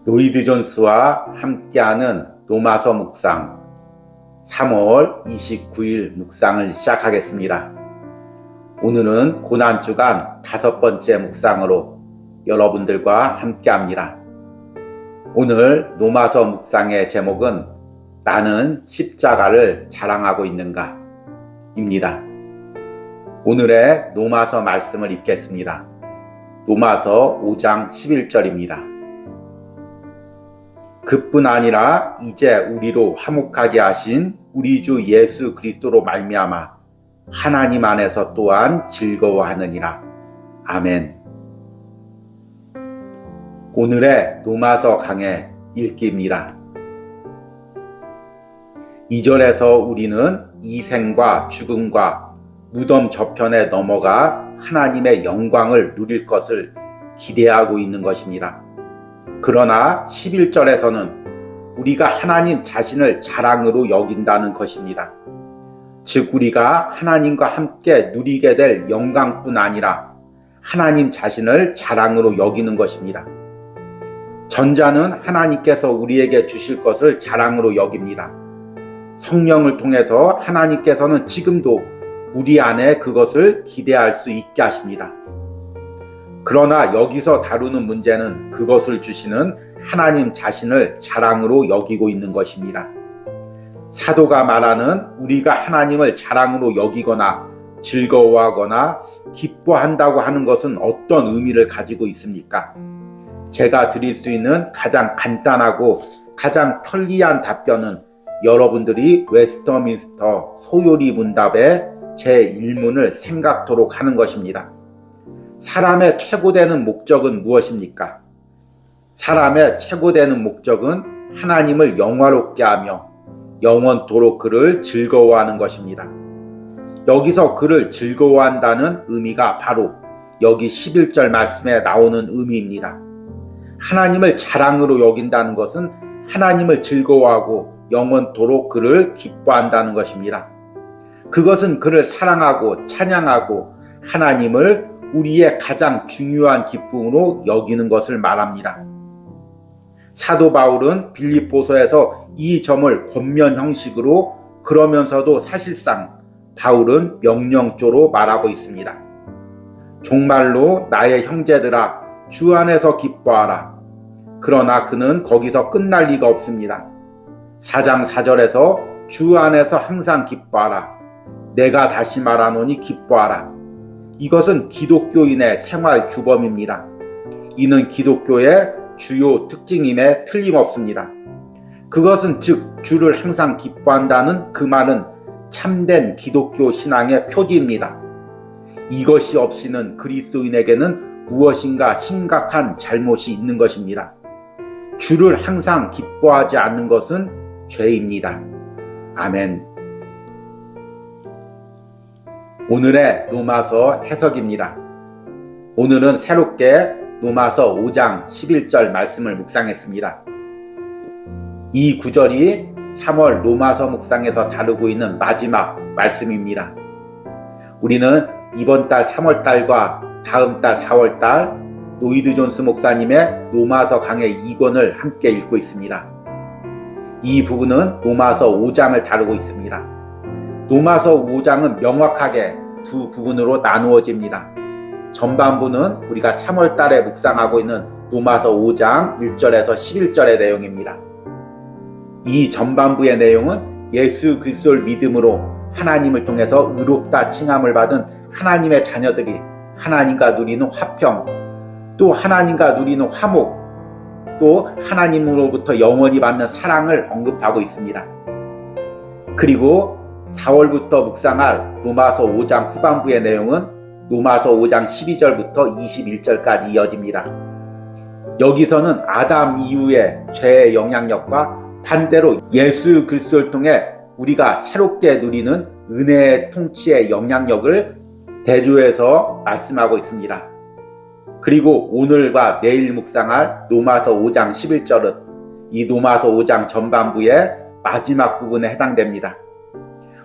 로이드 존스와 함께하는 로마서 묵상 3월 29일 묵상을 시작하겠습니다. 오늘은 고난주간 5번째 묵상으로 여러분들과 함께합니다. 오늘 로마서 묵상의 제목은 나는 십자가를 자랑하고 있는가 입니다. 오늘의 로마서 말씀을 읽겠습니다. 로마서 5장 11절입니다. 그뿐 아니라 이제 우리로 화목하게 하신 우리 주 예수 그리스도로 말미암아 하나님 안에서 또한 즐거워하느니라. 아멘. 오늘의 로마서 강의 읽기입니다. 2절에서 우리는 이 생과 죽음과 무덤 저편에 넘어가 하나님의 영광을 누릴 것을 기대하고 있는 것입니다. 그러나 11절에서는 우리가 하나님 자신을 자랑으로 여긴다는 것입니다. 즉 우리가 하나님과 함께 누리게 될 영광뿐 아니라 하나님 자신을 자랑으로 여기는 것입니다. 전자는 하나님께서 우리에게 주실 것을 자랑으로 여깁니다. 성령을 통해서 하나님께서는 지금도 우리 안에 그것을 기대할 수 있게 하십니다. 그러나 여기서 다루는 문제는 그것을 주시는 하나님 자신을 자랑으로 여기고 있는 것입니다. 사도가 말하는 우리가 하나님을 자랑으로 여기거나 즐거워하거나 기뻐한다고 하는 것은 어떤 의미를 가지고 있습니까? 제가 드릴 수 있는 가장 간단하고 가장 편리한 답변은 여러분들이 웨스터민스터 소요리 문답의 제1문을 생각토록 하는 것입니다. 사람의 최고되는 목적은 무엇입니까? 사람의 최고되는 목적은 하나님을 영화롭게 하며 영원토록 그를 즐거워하는 것입니다. 여기서 그를 즐거워한다는 의미가 바로 여기 11절 말씀에 나오는 의미입니다. 하나님을 자랑으로 여긴다는 것은 하나님을 즐거워하고 영원토록 그를 기뻐한다는 것입니다. 그것은 그를 사랑하고 찬양하고 하나님을 우리의 가장 중요한 기쁨으로 여기는 것을 말합니다. 사도 바울은 빌립보서에서 이 점을 권면 형식으로 그러면서도 사실상 바울은 명령조로 말하고 있습니다. 정말로 나의 형제들아 주 안에서 기뻐하라. 그러나 그는 거기서 끝날 리가 없습니다. 4장 4절에서 주 안에서 항상 기뻐하라. 내가 다시 말하노니 기뻐하라. 이것은 기독교인의 생활 규범입니다. 이는 기독교의 주요 특징임에 틀림없습니다. 그것은 즉 주를 항상 기뻐한다는 그 말은 참된 기독교 신앙의 표지입니다. 이것이 없이는 그리스도인에게는 무엇인가 심각한 잘못이 있는 것입니다. 주를 항상 기뻐하지 않는 것은 죄입니다. 아멘. 오늘의 로마서 해석입니다. 오늘은 새롭게 로마서 5장 11절 말씀을 묵상했습니다. 이 구절이 3월 로마서 묵상에서 다루고 있는 마지막 말씀입니다. 우리는 이번 달 3월 달과 다음 달 4월 달 로이드 존스 목사님의 로마서 강의 2권을 함께 읽고 있습니다. 이 부분은 로마서 5장을 다루고 있습니다. 로마서 5장은 명확하게 두 부분으로 나누어집니다. 전반부는 우리가 3월 달에 묵상하고 있는 로마서 5장 1절에서 11절의 내용입니다. 이 전반부의 내용은 예수 그리스도를 믿음으로 하나님을 통해서 의롭다 칭함을 받은 하나님의 자녀들이 하나님과 누리는 화평, 또 하나님과 누리는 화목, 또 하나님으로부터 영원히 받는 사랑을 언급하고 있습니다. 그리고 4월부터 묵상할 로마서 5장 후반부의 내용은 로마서 5장 12절부터 21절까지 이어집니다. 여기서는 아담 이후의 죄의 영향력과 반대로 예수 그리스도를 통해 우리가 새롭게 누리는 은혜의 통치의 영향력을 대조해서 말씀하고 있습니다. 그리고 오늘과 내일 묵상할 로마서 5장 11절은 이 로마서 5장 전반부의 마지막 부분에 해당됩니다.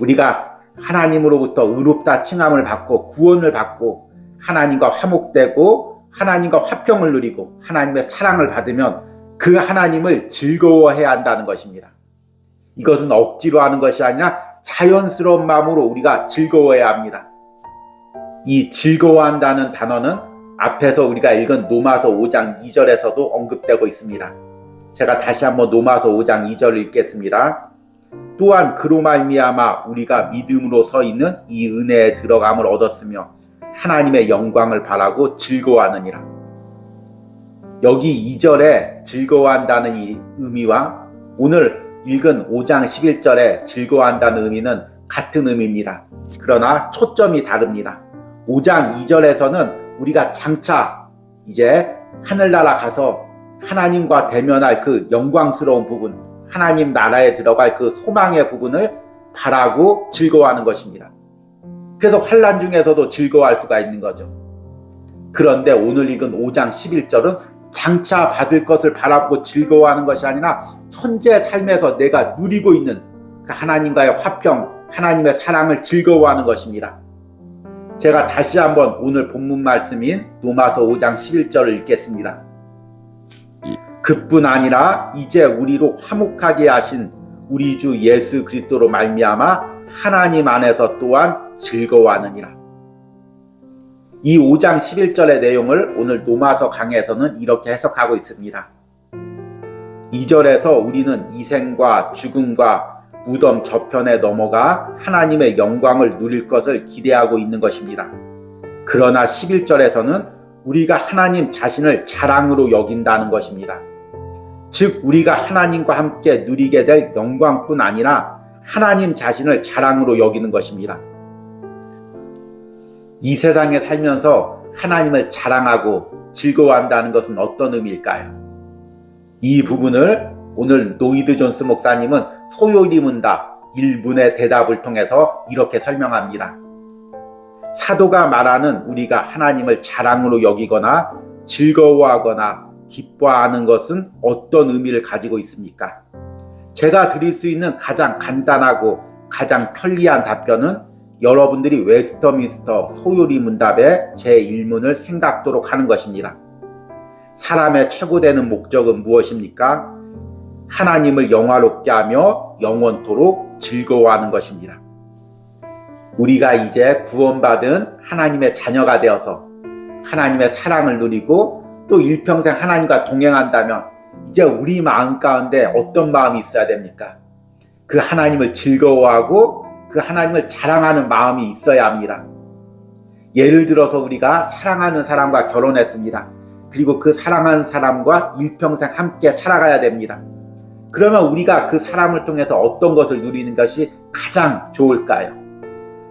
우리가 하나님으로부터 의롭다 칭함을 받고 구원을 받고 하나님과 화목되고 하나님과 화평을 누리고 하나님의 사랑을 받으면 그 하나님을 즐거워해야 한다는 것입니다. 이것은 억지로 하는 것이 아니라 자연스러운 마음으로 우리가 즐거워해야 합니다. 이 즐거워한다는 단어는 앞에서 우리가 읽은 로마서 5장 2절에서도 언급되고 있습니다. 제가 다시 한번 로마서 5장 2절을 읽겠습니다. 또한 그로 말미암아 우리가 믿음으로 서 있는 이 은혜에 들어감을 얻었으며 하나님의 영광을 바라고 즐거워하느니라. 여기 2절에 즐거워한다는 이 의미와 오늘 읽은 5장 11절에 즐거워한다는 의미는 같은 의미입니다. 그러나 초점이 다릅니다. 5장 2절에서는 우리가 장차 이제 하늘나라 가서 하나님과 대면할 그 영광스러운 부분, 하나님 나라에 들어갈 그 소망의 부분을 바라고 즐거워하는 것입니다. 그래서 환난 중에서도 즐거워할 수가 있는 거죠. 그런데 오늘 읽은 5장 11절은 장차 받을 것을 바라보고 즐거워하는 것이 아니라 현재 삶에서 내가 누리고 있는 그 하나님과의 화평, 하나님의 사랑을 즐거워하는 것입니다. 제가 다시 한번 오늘 본문 말씀인 로마서 5장 11절을 읽겠습니다. 그뿐 아니라 이제 우리로 화목하게 하신 우리 주 예수 그리스도로 말미암아 하나님 안에서 또한 즐거워하느니라. 이 5장 11절의 내용을 오늘 로마서 강해에서는 이렇게 해석하고 있습니다. 2절에서 우리는 이생과 죽음과 무덤 저편에 넘어가 하나님의 영광을 누릴 것을 기대하고 있는 것입니다. 그러나 11절에서는 우리가 하나님 자신을 자랑으로 여긴다는 것입니다. 즉 우리가 하나님과 함께 누리게 될 영광뿐 아니라 하나님 자신을 자랑으로 여기는 것입니다. 이 세상에 살면서 하나님을 자랑하고 즐거워한다는 것은 어떤 의미일까요? 이 부분을 오늘 노이드 존스 목사님은 소요리 문답 1문의 대답을 통해서 이렇게 설명합니다. 사도가 말하는 우리가 하나님을 자랑으로 여기거나 즐거워하거나 기뻐하는 것은 어떤 의미를 가지고 있습니까? 제가 드릴 수 있는 가장 간단하고 가장 편리한 답변은 여러분들이 웨스터민스터 소요리 문답의 제1문을 생각토록 하는 것입니다. 사람의 최고되는 목적은 무엇입니까? 하나님을 영화롭게 하며 영원토록 즐거워하는 것입니다. 우리가 이제 구원받은 하나님의 자녀가 되어서 하나님의 사랑을 누리고 또 일평생 하나님과 동행한다면 이제 우리 마음 가운데 어떤 마음이 있어야 됩니까? 그 하나님을 즐거워하고 그 하나님을 자랑하는 마음이 있어야 합니다. 예를 들어서 우리가 사랑하는 사람과 결혼했습니다. 그리고 그 사랑하는 사람과 일평생 함께 살아가야 됩니다. 그러면 우리가 그 사람을 통해서 어떤 것을 누리는 것이 가장 좋을까요?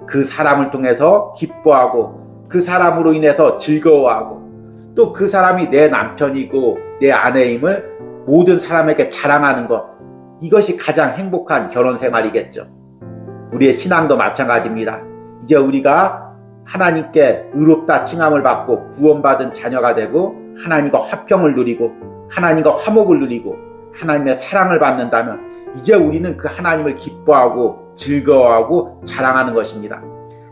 그 사람을 통해서 기뻐하고 그 사람으로 인해서 즐거워하고 또 그 사람이 내 남편이고 내 아내임을 모든 사람에게 자랑하는 것, 이것이 가장 행복한 결혼 생활이겠죠. 우리의 신앙도 마찬가지입니다. 이제 우리가 하나님께 의롭다 칭함을 받고 구원받은 자녀가 되고 하나님과 화평을 누리고 하나님과 화목을 누리고 하나님의 사랑을 받는다면 이제 우리는 그 하나님을 기뻐하고 즐거워하고 자랑하는 것입니다.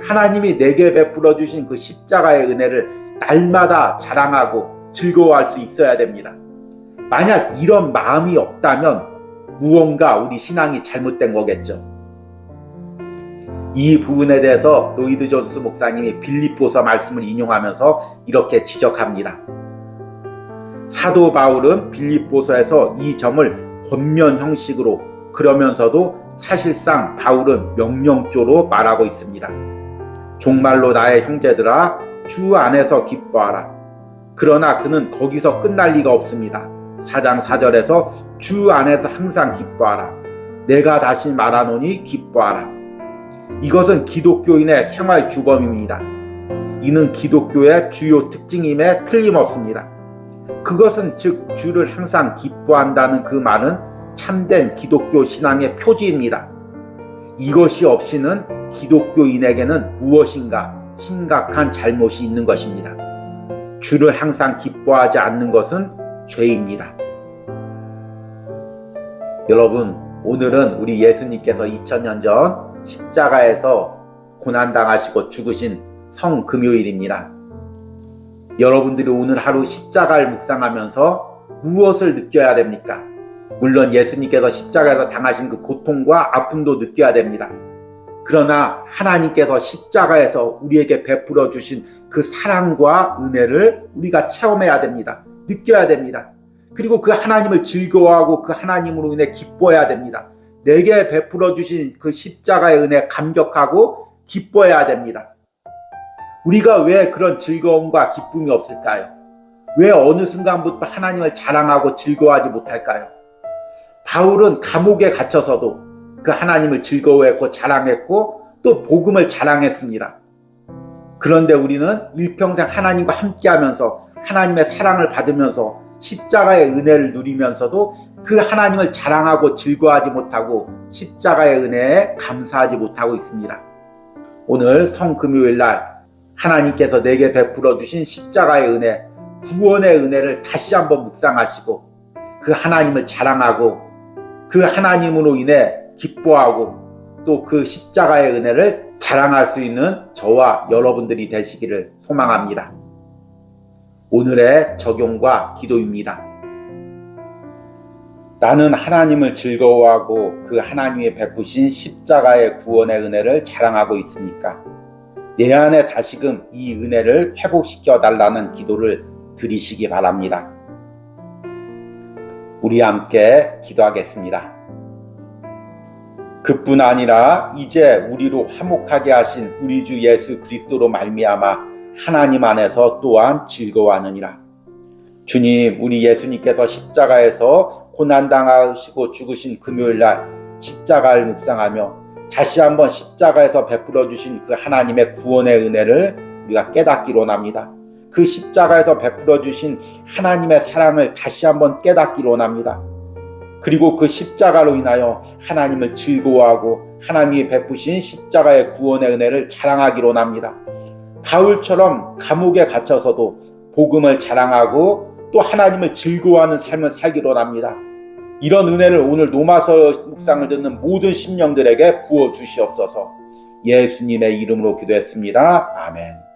하나님이 내게 베풀어 주신 그 십자가의 은혜를 날마다 자랑하고 즐거워할 수 있어야 됩니다. 만약 이런 마음이 없다면 무언가 우리 신앙이 잘못된 거겠죠. 이 부분에 대해서 노이드 존스 목사님이 빌립보서 말씀을 인용하면서 이렇게 지적합니다. 사도 바울은 빌립보서에서 이 점을 권면 형식으로, 그러면서도 사실상 바울은 명령조로 말하고 있습니다. 정말로 나의 형제들아 주 안에서 기뻐하라. 그러나 그는 거기서 끝날 리가 없습니다. 4장 4절에서 주 안에서 항상 기뻐하라. 내가 다시 말하노니 기뻐하라. 이것은 기독교인의 생활 규범입니다. 이는 기독교의 주요 특징임에 틀림없습니다. 그것은 즉 주를 항상 기뻐한다는 그 말은 참된 기독교 신앙의 표지입니다. 이것이 없이는 기독교인에게는 무엇인가 심각한 잘못이 있는 것입니다. 주를 항상 기뻐하지 않는 것은 죄입니다. 여러분, 오늘은 우리 예수님께서 2000년 전 십자가에서 고난당하시고 죽으신 성금요일입니다. 여러분들이 오늘 하루 십자가를 묵상하면서 무엇을 느껴야 됩니까? 물론 예수님께서 십자가에서 당하신 그 고통과 아픔도 느껴야 됩니다. 그러나 하나님께서 십자가에서 우리에게 베풀어 주신 그 사랑과 은혜를 우리가 체험해야 됩니다. 느껴야 됩니다. 그리고 그 하나님을 즐거워하고 그 하나님으로 인해 기뻐해야 됩니다. 내게 베풀어 주신 그 십자가의 은혜에 감격하고 기뻐해야 됩니다. 우리가 왜 그런 즐거움과 기쁨이 없을까요? 왜 어느 순간부터 하나님을 자랑하고 즐거워하지 못할까요? 바울은 감옥에 갇혀서도 그 하나님을 즐거워했고 자랑했고 또 복음을 자랑했습니다. 그런데 우리는 일평생 하나님과 함께하면서 하나님의 사랑을 받으면서 십자가의 은혜를 누리면서도 그 하나님을 자랑하고 즐거워하지 못하고 십자가의 은혜에 감사하지 못하고 있습니다. 오늘 성금요일날 하나님께서 내게 베풀어 주신 십자가의 은혜, 구원의 은혜를 다시 한번 묵상하시고 그 하나님을 자랑하고 그 하나님으로 인해 기뻐하고 또 그 십자가의 은혜를 자랑할 수 있는 저와 여러분들이 되시기를 소망합니다. 오늘의 적용과 기도입니다. 나는 하나님을 즐거워하고 그 하나님이 베푸신 십자가의 구원의 은혜를 자랑하고 있으니까 내 안에 다시금 이 은혜를 회복시켜 달라는 기도를 드리시기 바랍니다. 우리 함께 기도하겠습니다. 그뿐 아니라 이제 우리로 화목하게 하신 우리 주 예수 그리스도로 말미암아 하나님 안에서 또한 즐거워하느니라. 주님, 우리 예수님께서 십자가에서 고난당하시고 죽으신 금요일날 십자가를 묵상하며 다시 한번 십자가에서 베풀어 주신 그 하나님의 구원의 은혜를 우리가 깨닫기로 합니다. 그 십자가에서 베풀어 주신 하나님의 사랑을 다시 한번 깨닫기로 합니다. 그리고 그 십자가로 인하여 하나님을 즐거워하고 하나님이 베푸신 십자가의 구원의 은혜를 자랑하기로 합니다. 바울처럼 감옥에 갇혀서도 복음을 자랑하고 또 하나님을 즐거워하는 삶을 살기로 합니다. 이런 은혜를 오늘 로마서 묵상을 듣는 모든 심령들에게 부어주시옵소서. 예수님의 이름으로 기도했습니다. 아멘.